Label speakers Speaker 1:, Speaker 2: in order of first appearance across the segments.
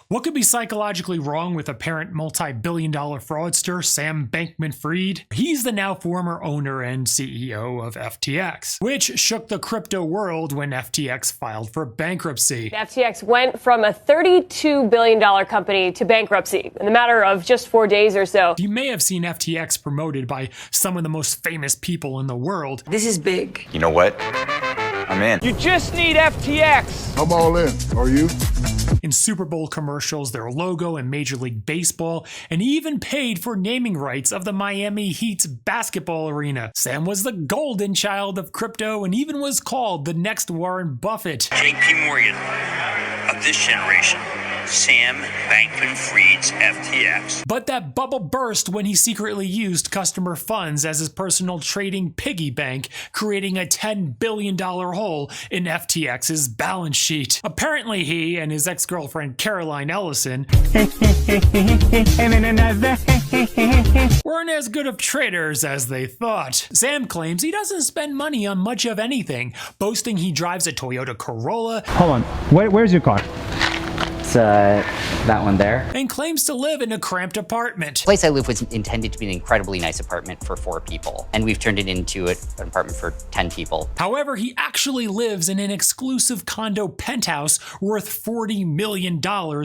Speaker 1: What could be psychologically wrong with apparent multi-billion-dollar fraudster Sam Bankman-Fried? He's the now former owner and CEO of FTX, which shook the crypto world when FTX filed for bankruptcy.
Speaker 2: FTX went from a $32 billion company to bankruptcy in the matter of just 4 days or so.
Speaker 1: You may have seen FTX promoted by some of the most famous people in the world.
Speaker 3: This is big.
Speaker 4: You know what? I'm in.
Speaker 5: You just need FTX.
Speaker 6: I'm all in. Are you?
Speaker 1: In Super Bowl commercials, their logo in Major League Baseball, and even paid for naming rights of the Miami Heat's basketball arena. Sam was the golden child of crypto and even was called the next Warren Buffett.
Speaker 7: JP Morgan of this generation. Sam Bankman-Fried's FTX.
Speaker 1: But that bubble burst when he secretly used customer funds as his personal trading piggy bank, creating a $10 billion hole in FTX's balance sheet. Apparently he and his ex-girlfriend Caroline Ellison weren't as good of traders as they thought. Sam claims he doesn't spend money on much of anything, boasting he drives a Toyota Corolla.
Speaker 8: Hold on, where's your car?
Speaker 9: That one there.
Speaker 1: And claims to live in a cramped apartment.
Speaker 9: The place I live was intended to be an incredibly nice apartment for 4 people, and we've turned it into an apartment for 10 people.
Speaker 1: However, he actually lives in an exclusive condo penthouse worth $40 million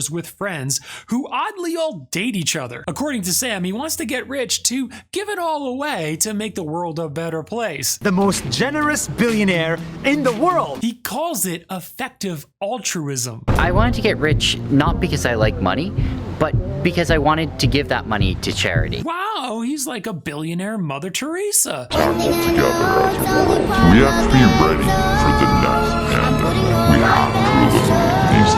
Speaker 1: with friends who oddly all date each other. According to Sam, he wants to get rich to give it all away to make the world a better place.
Speaker 8: The most generous billionaire in the world.
Speaker 1: He calls it effective altruism.
Speaker 9: I wanted to get rich not because I like money, but because I wanted to give that money to charity.
Speaker 1: Wow, he's like a billionaire Mother Teresa.
Speaker 6: Tackled together as a world. We have to be ready for the next pandemic. We have to eliminate these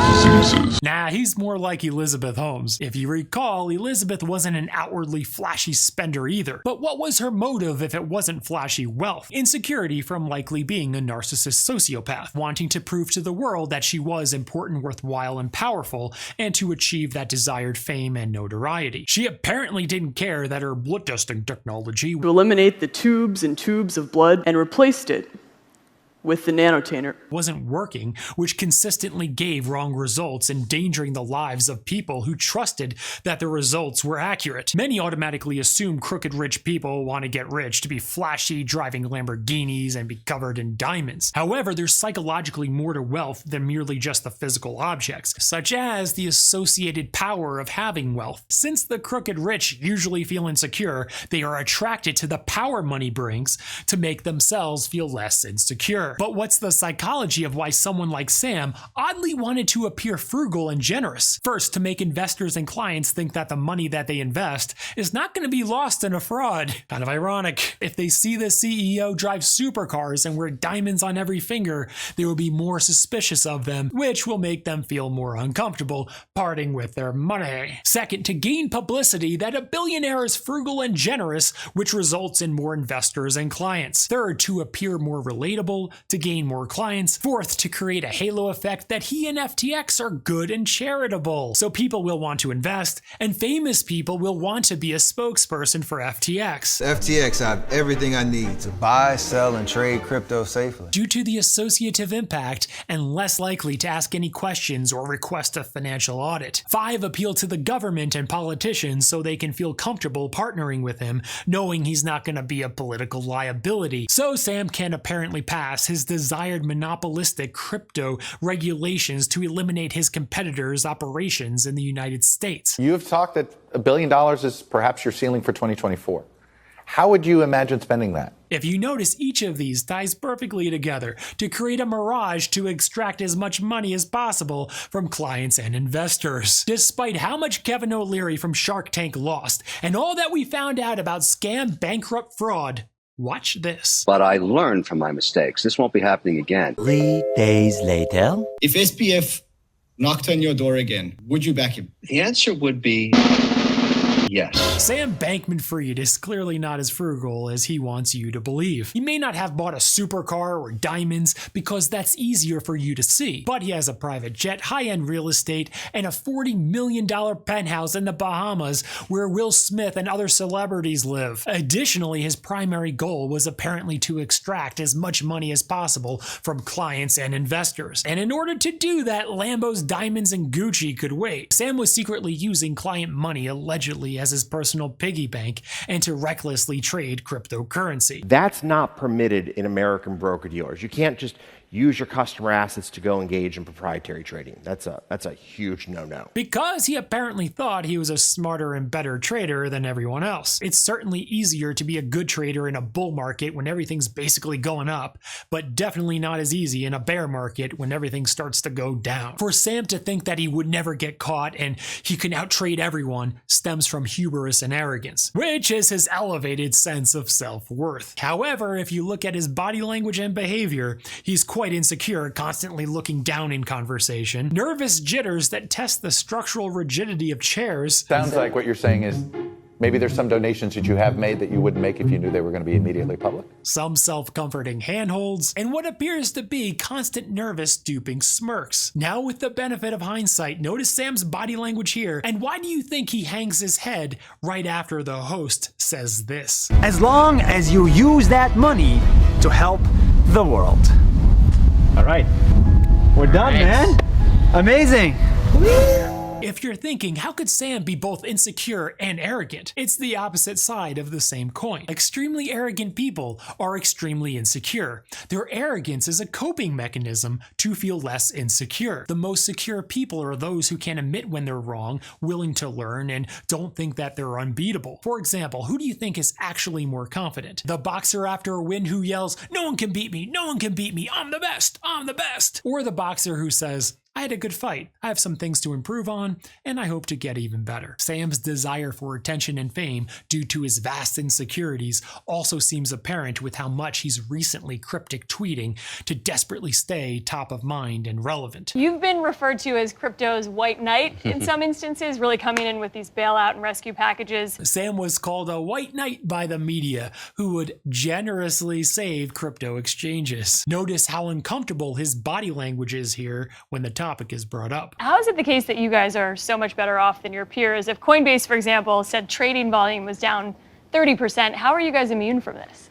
Speaker 6: diseases.
Speaker 1: Nah, he's more like Elizabeth Holmes. If you recall, Elizabeth wasn't an outwardly flashy spender either. But what was her motive if it wasn't flashy wealth? Insecurity from likely being a narcissist sociopath, wanting to prove to the world that she was important, worthwhile, and powerful, and to achieve that desired fame and notoriety. She apparently didn't care that her blood testing technology
Speaker 5: To eliminate the tubes and tubes of blood and replaced it with the nanotainer.
Speaker 1: wasn't working, which consistently gave wrong results, endangering the lives of people who trusted that the results were accurate. Many automatically assume crooked rich people want to get rich to be flashy, driving Lamborghinis and be covered in diamonds. However, there's psychologically more to wealth than merely just the physical objects, such as the associated power of having wealth. Since the crooked rich usually feel insecure, they are attracted to the power money brings to make themselves feel less insecure. But what's the psychology of why someone like Sam oddly wanted to appear frugal and generous? First, to make investors and clients think that the money that they invest is not going to be lost in a fraud. Kind of ironic. If they see the CEO drive supercars and wear diamonds on every finger, they will be more suspicious of them, which will make them feel more uncomfortable parting with their money. Second, to gain publicity that a billionaire is frugal and generous, which results in more investors and clients. Third, to appear more relatable, to gain more clients. Fourth, to create a halo effect that he and FTX are good and charitable. So people will want to invest, and famous people will want to be a spokesperson for FTX.
Speaker 10: FTX, I have everything I need to buy, sell, and trade crypto safely.
Speaker 1: Due to the associative impact and less likely to ask any questions or request a financial audit. 5, appeal to the government and politicians so they can feel comfortable partnering with him, knowing he's not going to be a political liability. So Sam can apparently pass his desired monopolistic crypto regulations to eliminate his competitors' operations in the United States.
Speaker 4: You have talked that $1 billion is perhaps your ceiling for 2024. How would you imagine spending that?
Speaker 1: If you notice, each of these ties perfectly together to create a mirage to extract as much money as possible from clients and investors. Despite how much Kevin O'Leary from Shark Tank lost and all that we found out about scam, bankrupt, fraud, watch this.
Speaker 11: But I learned from my mistakes. This won't be happening again.
Speaker 8: 3 days later.
Speaker 12: If SPF knocked on your door again, would you back him?
Speaker 11: The answer would be Yes.
Speaker 1: Sam Bankman-Fried is clearly not as frugal as he wants you to believe. He may not have bought a supercar or diamonds because that's easier for you to see, but he has a private jet, high-end real estate, and a $40 million penthouse in the Bahamas where Will Smith and other celebrities live. Additionally, his primary goal was apparently to extract as much money as possible from clients and investors. And in order to do that, Lambos, diamonds, and Gucci could wait. Sam was secretly using client money allegedly as his personal piggy bank and to recklessly trade cryptocurrency.
Speaker 3: That's not permitted in American broker-dealers. You can't just use your customer assets to go engage in proprietary trading. That's a huge no-no.
Speaker 1: Because he apparently thought he was a smarter and better trader than everyone else. It's certainly easier to be a good trader in a bull market when everything's basically going up, but definitely not as easy in a bear market when everything starts to go down. For Sam to think that he would never get caught and he can outtrade everyone stems from hubris and arrogance, which is his elevated sense of self-worth. However, if you look at his body language and behavior, he's quite insecure, constantly looking down in conversation, nervous jitters that test the structural rigidity of chairs.
Speaker 4: Sounds like what you're saying is maybe there's some donations that you have made that you wouldn't make if you knew they were going to be immediately public.
Speaker 1: Some self-comforting handholds, and what appears to be constant nervous stooping smirks. Now with the benefit of hindsight, notice Sam's body language here, and why do you think he hangs his head right after the host says this?
Speaker 8: As long as you use that money to help the world. All right, we're done, man. Amazing.
Speaker 1: If you're thinking, how could Sam be both insecure and arrogant? It's the opposite side of the same coin. Extremely arrogant people are extremely insecure. Their arrogance is a coping mechanism to feel less insecure. The most secure people are those who can admit when they're wrong, willing to learn, and don't think that they're unbeatable. For example, who do you think is actually more confident? The boxer after a win who yells, "No one can beat me, no one can beat me, I'm the best, I'm the best." Or the boxer who says, "I had a good fight. I have some things to improve on, and I hope to get even better." Sam's desire for attention and fame due to his vast insecurities also seems apparent with how much he's recently cryptic tweeting to desperately stay top of mind and relevant.
Speaker 2: You've been referred to as crypto's white knight in some instances, really coming in with these bailout and rescue packages.
Speaker 1: Sam was called a white knight by the media who would generously save crypto exchanges. Notice how uncomfortable his body language is here when the topic is brought up.
Speaker 2: How is it the case that you guys are so much better off than your peers? If Coinbase, for example, said trading volume was down 30%, how are you guys immune from this?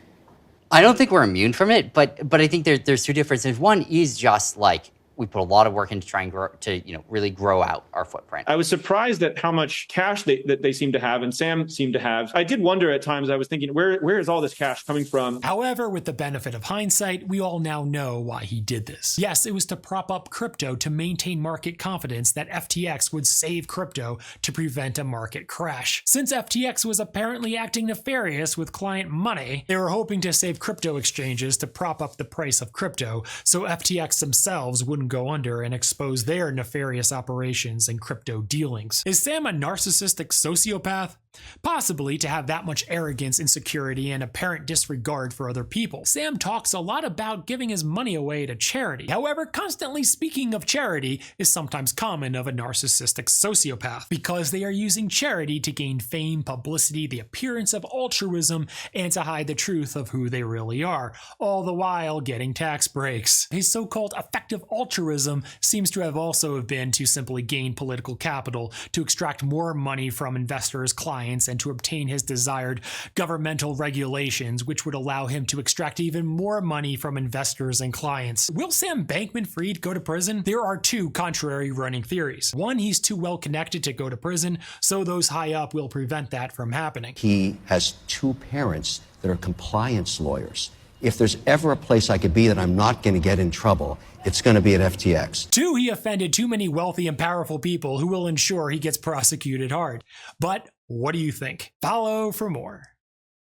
Speaker 9: I don't think we're immune from it, but I think there's two differences. One is just like we put a lot of work into trying to really grow out our footprint.
Speaker 12: I was surprised at how much cash that they seem to have, and Sam seemed to have. I did wonder at times, I was thinking, where is all this cash coming from?
Speaker 1: However, with the benefit of hindsight, we all now know why he did this. Yes, it was to prop up crypto to maintain market confidence that FTX would save crypto to prevent a market crash. Since FTX was apparently acting nefarious with client money, they were hoping to save crypto exchanges to prop up the price of crypto so FTX themselves wouldn't go under and expose their nefarious operations and crypto dealings. Is Sam a narcissistic sociopath? Possibly, to have that much arrogance, insecurity, and apparent disregard for other people. Sam talks a lot about giving his money away to charity. However, constantly speaking of charity is sometimes common of a narcissistic sociopath, because they are using charity to gain fame, publicity, the appearance of altruism, and to hide the truth of who they really are, all the while getting tax breaks. His so-called effective altruism seems to have also been to simply gain political capital, to extract more money from investors, clients, and to obtain his desired governmental regulations, which would allow him to extract even more money from investors and clients. Will Sam Bankman-Fried go to prison? There are two contrary running theories. One, he's too well connected to go to prison, so those high up will prevent that from happening.
Speaker 13: He has two parents that are compliance lawyers. If there's ever a place I could be that I'm not going to get in trouble, it's going to be at FTX.
Speaker 1: Two, he offended too many wealthy and powerful people who will ensure he gets prosecuted hard. But what do you think? Follow for more.